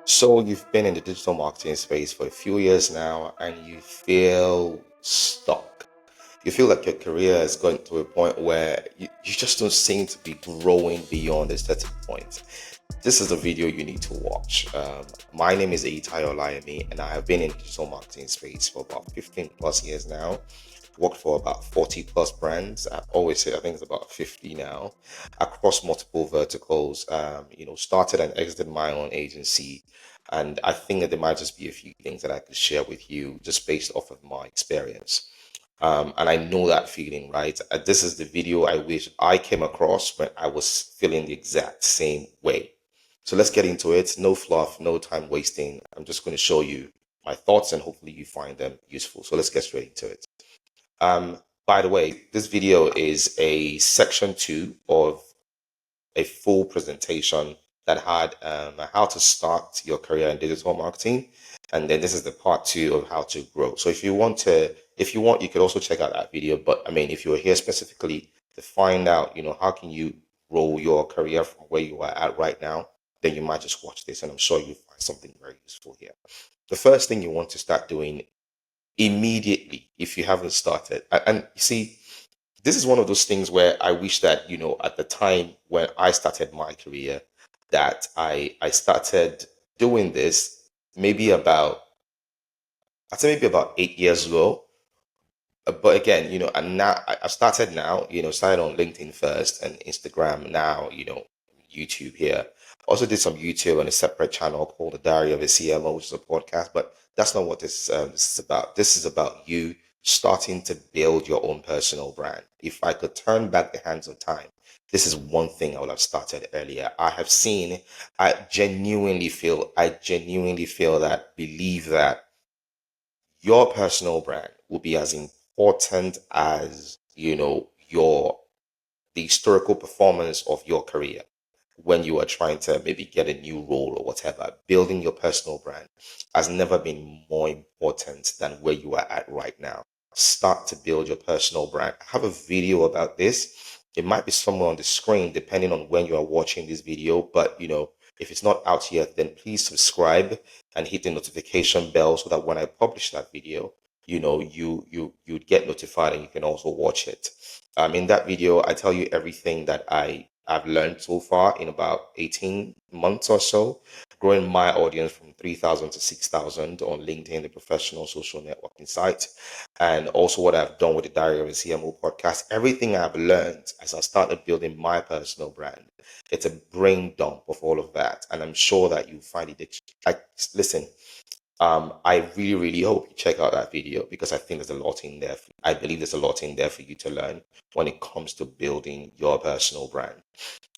So you've been in the digital marketing space for a few years now and you feel stuck. You feel like your career has gotten to a point where you just don't seem to be growing beyond a certain point. This is the video you need to watch. My name is Eyitayo, and I have been in the digital marketing space for about 15 plus years now. Worked for about 40 plus brands. I always say I think it's about 50 now, across multiple verticals. Started and exited my own agency. And I think that there might just be a few things that I could share with you just based off of my experience. And I know that feeling, right? This is the video I wish I came across when I was feeling the exact same way. So let's get into it. No fluff, no time wasting. I'm just going to show you my thoughts and hopefully you find them useful. So let's get straight into it. By the way, this video is a section two of a full presentation that had how to start your career in digital marketing, and then this is the part two of how to grow. So if you want, you could also check out that video. But I mean, if you're here specifically to find out, how can you grow your career from where you are at right now, then you might just watch this, and I'm sure you'll find something very useful here. The first thing you want to start doing immediately, if you haven't started, and you see, this is one of those things where I wish that, at the time when I started my career, that I started doing this maybe about, I'd say maybe about 8 years ago. But again, and now I started now, started on LinkedIn first and Instagram now, YouTube here. Also did some YouTube on a separate channel called The Diary of a CMO, which is a podcast, but that's not what this is about. This is about you starting to build your own personal brand. If I could turn back the hands of time, this is one thing I would have started earlier. I genuinely feel that, believe that your personal brand will be as important as the historical performance of your career when you are trying to maybe get a new role or whatever. Building your personal brand has never been more important than where you are at right now. Start to build your personal brand. I have a video about this. It might be somewhere on the screen depending on when you are watching this video, but if it's not out yet, then please subscribe and hit the notification bell so that when I publish that video, you'd get notified and you can also watch it. In that video, I tell you everything that I've learned so far in about 18 months or so, growing my audience from 3,000 to 6,000 on LinkedIn, the professional social networking site, and also what I've done with the Diary of a CMO podcast. Everything I've learned as I started building my personal brand, it's a brain dump of all of that, and I'm sure that you find it. Like, listen, I really, really hope you check out that video because I think there's a lot in there. I believe there's a lot in there for you to learn when it comes to building your personal brand.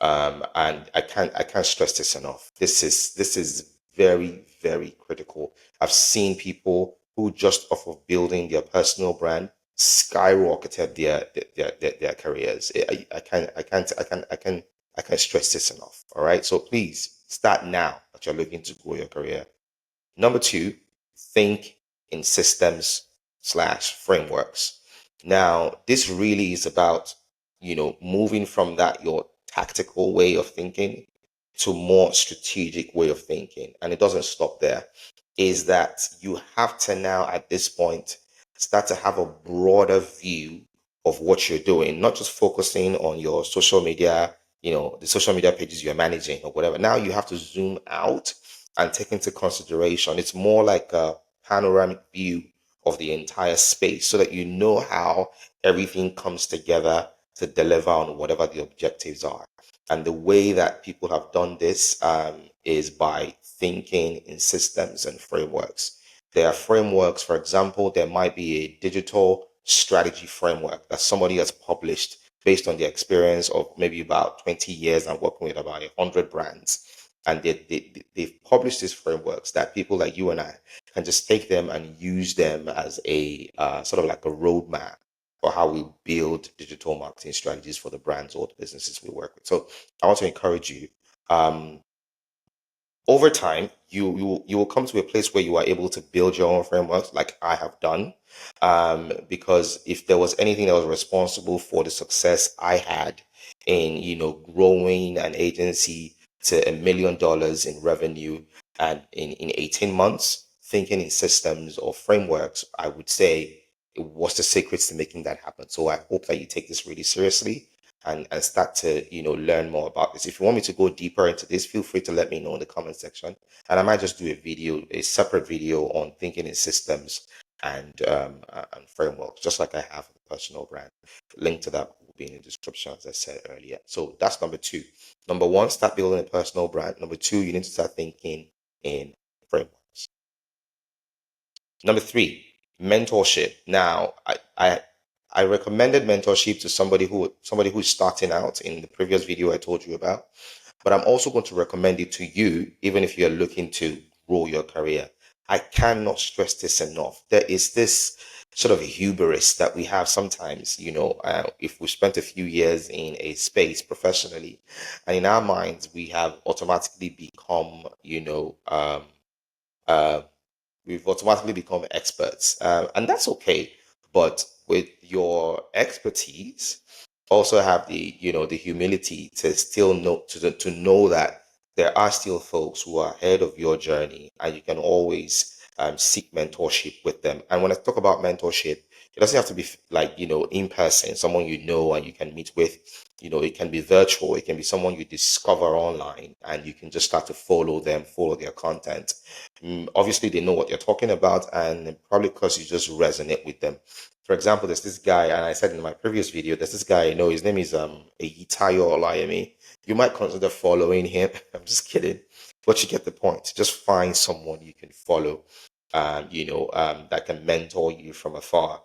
And I can't stress this enough. This is very, very critical. I've seen people who just off of building their personal brand skyrocketed their careers. I can't stress this enough. All right. So please start now that you're looking to grow your career. Number two, think in systems/frameworks. Now, this really is about, moving from that your tactical way of thinking to more strategic way of thinking. And it doesn't stop there. Is that you have to now at this point start to have a broader view of what you're doing, not just focusing on your social media, the social media pages you're managing or whatever. Now you have to zoom out and take into consideration. It's more like a panoramic view of the entire space so that you know how everything comes together to deliver on whatever the objectives are. And the way that people have done this is by thinking in systems and frameworks. There are frameworks, for example, there might be a digital strategy framework that somebody has published based on the experience of maybe about 20 years and working with about 100 brands. And they've published these frameworks that people like you and I can just take them and use them as a sort of like a roadmap for how we build digital marketing strategies for the brands or the businesses we work with. So I want to encourage you. Um, Over time, you will come to a place where you are able to build your own frameworks, like I have done. Because if there was anything that was responsible for the success I had in growing an agency to $1 million in revenue, And in 18 months, thinking in systems or frameworks, I would say it was the secrets to making that happen. So I hope that you take this really seriously and start to, learn more about this. If you want me to go deeper into this, feel free to let me know in the comment section. And I might just do a separate video on thinking in systems and frameworks, just like I have a personal brand. Link to that will be in the description, as I said earlier. So that's number two. Number one, start building a personal brand. Number two, you need to start thinking in frameworks. Number three, mentorship. Now, I recommended mentorship to somebody who's starting out in the previous video I told you about, but I'm also going to recommend it to you, even if you're looking to grow your career. I cannot stress this enough. There is this sort of hubris that we have sometimes, if we spent a few years in a space professionally, and in our minds, we have automatically become, uh, we've automatically become experts, and that's okay. But with your expertise, also have the humility to still know to know that there are still folks who are ahead of your journey, and you can always seek mentorship with them. And when I talk about mentorship, it doesn't have to be like in person, someone and you can meet with. It can be virtual. It can be someone you discover online, and you can just start to follow them, follow their content. Obviously, they know what you're talking about, and probably because you just resonate with them. For example, there's this guy, and I said in my previous video, there's this guy, his name is Eyitayo Olayemi. You might consider following him. I'm just kidding, but you get the point. Just find someone you can follow, that can mentor you from afar.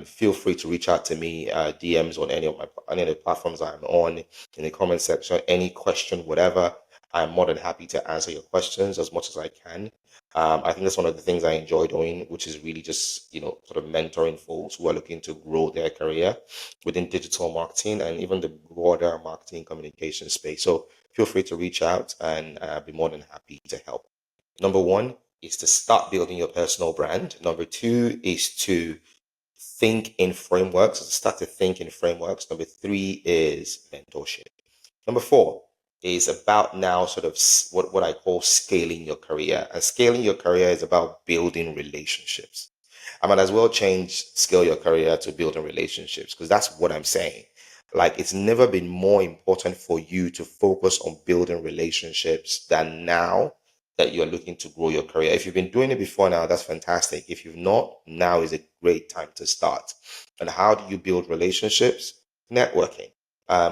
Feel free to reach out to me, DMs on any of the platforms I'm on, in the comment section. Any question, whatever, I'm more than happy to answer your questions as much as I can. I think that's one of the things I enjoy doing, which is really just, sort of mentoring folks who are looking to grow their career within digital marketing and even the broader marketing communication space. So feel free to reach out, and I'll be more than happy to help. Number one is to start building your personal brand. Number two is to think in frameworks, start to think in frameworks. Number three is mentorship. Number four is about now sort of what I call scaling your career. And scaling your career is about building relationships. I might as well change scale your career to building relationships, because that's what I'm saying. Like, it's never been more important for you to focus on building relationships than now that you're looking to grow your career. If you've been doing it before now, that's fantastic. If you've not, now is a great time to start. And how do you build relationships? Networking.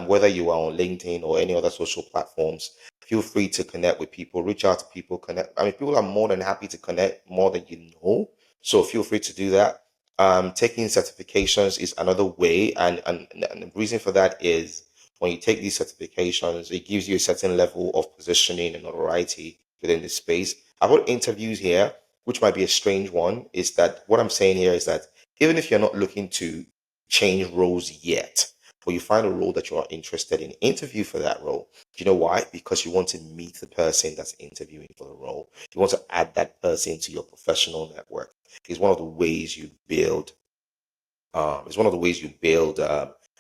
Whether you are on LinkedIn or any other social platforms, feel free to connect with people, reach out to people, connect. I mean, people are more than happy to connect more than you know. So feel free to do that. Taking certifications is another way. And the reason for that is when you take these certifications, it gives you a certain level of positioning and notoriety within the space. I've got interviews here, which might be a strange one, is that what I'm saying here is that even if you're not looking to change roles yet, or you find a role that you are interested in, interview for that role. Do you know why? Because you want to meet the person that's interviewing for the role. You want to add that person to your professional network. It's one of the ways you build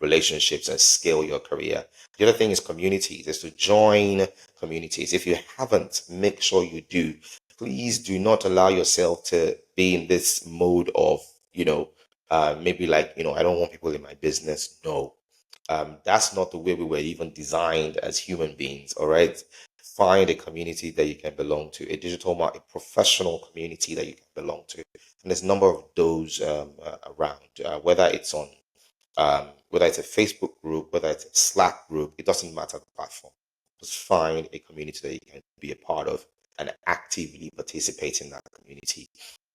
relationships and scale your career. The other thing is communities, is to join communities. If you haven't, make sure you do. Please do not allow yourself to be in this mode of, maybe like, I don't want people in my business. No, that's not the way we were even designed as human beings. All right. Find a community that you can belong to, a professional community that you can belong to. And there's a number of those around, whether it's a Facebook group, whether it's a Slack group, it doesn't matter the platform. Just find a community that you can be a part of and actively participate in that community.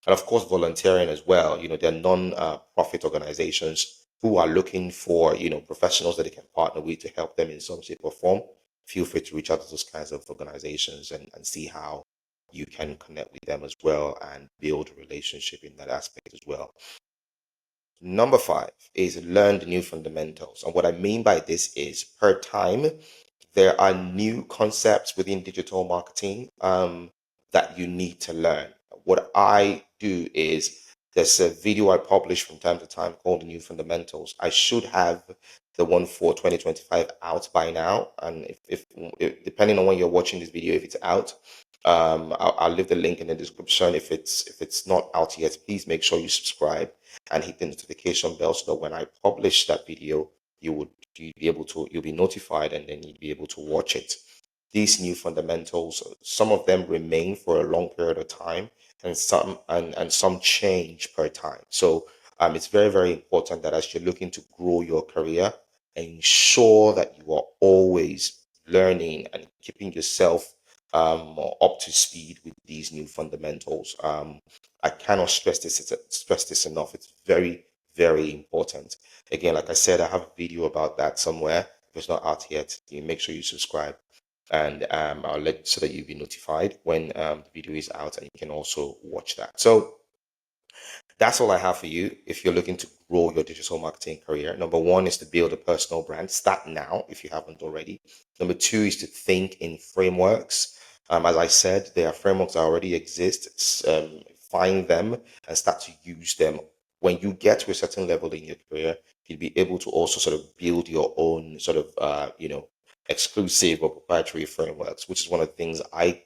And of course, volunteering as well. There are non-profit organizations who are looking for, professionals that they can partner with to help them in some shape or form. Feel free to reach out to those kinds of organizations and see how you can connect with them as well and build a relationship in that aspect as well. Number five is learn the new fundamentals. And what I mean by this is, per time, there are new concepts within digital marketing that you need to learn. What I do is, there's a video I publish from time to time called The New Fundamentals. I should have the one for 2025 out by now. And if depending on when you're watching this video, if it's out, I'll leave the link in the description. If it's not out yet, please make sure you subscribe and hit the notification bell so that when I publish that video, you'll be notified, and then you'll be able to watch it. These new fundamentals, some of them remain for a long period of time, and some change per time. So it's very, very important that as you're looking to grow your career, ensure that you are always learning and keeping yourself up to speed with these new fundamentals. I cannot stress this enough. It's very, very important. Again, like I said, I have a video about that somewhere. If it's not out yet, you make sure you subscribe, and I'll let so that you'll be notified when the video is out, and you can also watch that. So that's all I have for you if you're looking to grow your digital marketing career. Number one is to build a personal brand. Start now if you haven't already. Number two is to think in frameworks. As I said, there are frameworks that already exist. Find them and start to use them. When you get to a certain level in your career, you'll be able to also sort of build your own sort of, exclusive or proprietary frameworks, which is one of the things I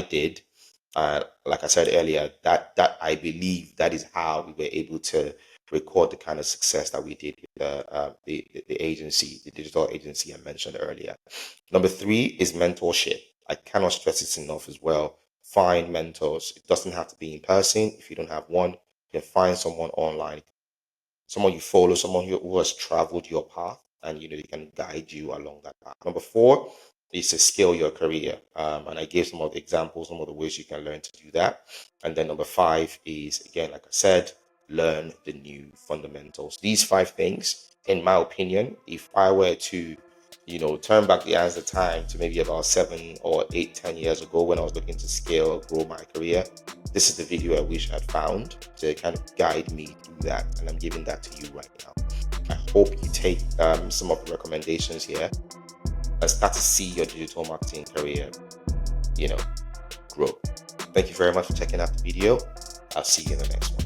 did. Like I said earlier, that I believe that is how we were able to record the kind of success that we did with the agency, the digital agency I mentioned earlier. Number three is mentorship. I cannot stress this enough as well. Find mentors. It doesn't have to be in person. If you don't have one, you can find someone online, someone you follow, someone who has traveled your path, and they can guide you along that path. Number four is to scale your career, and I gave some of the examples, some of the ways you can learn to do that. And then number five is, again, like I said, learn the new fundamentals. These five things, in my opinion, if I were to turn back the hands of time to maybe about 7 or 8, 10 years ago when I was looking to scale, grow my career, this is the video I wish I'd found to kind of guide me through that, and I'm giving that to you right now. I hope you take some of the recommendations here and start to see your digital marketing career, grow. Thank you very much for checking out the video. I'll see you in the next one.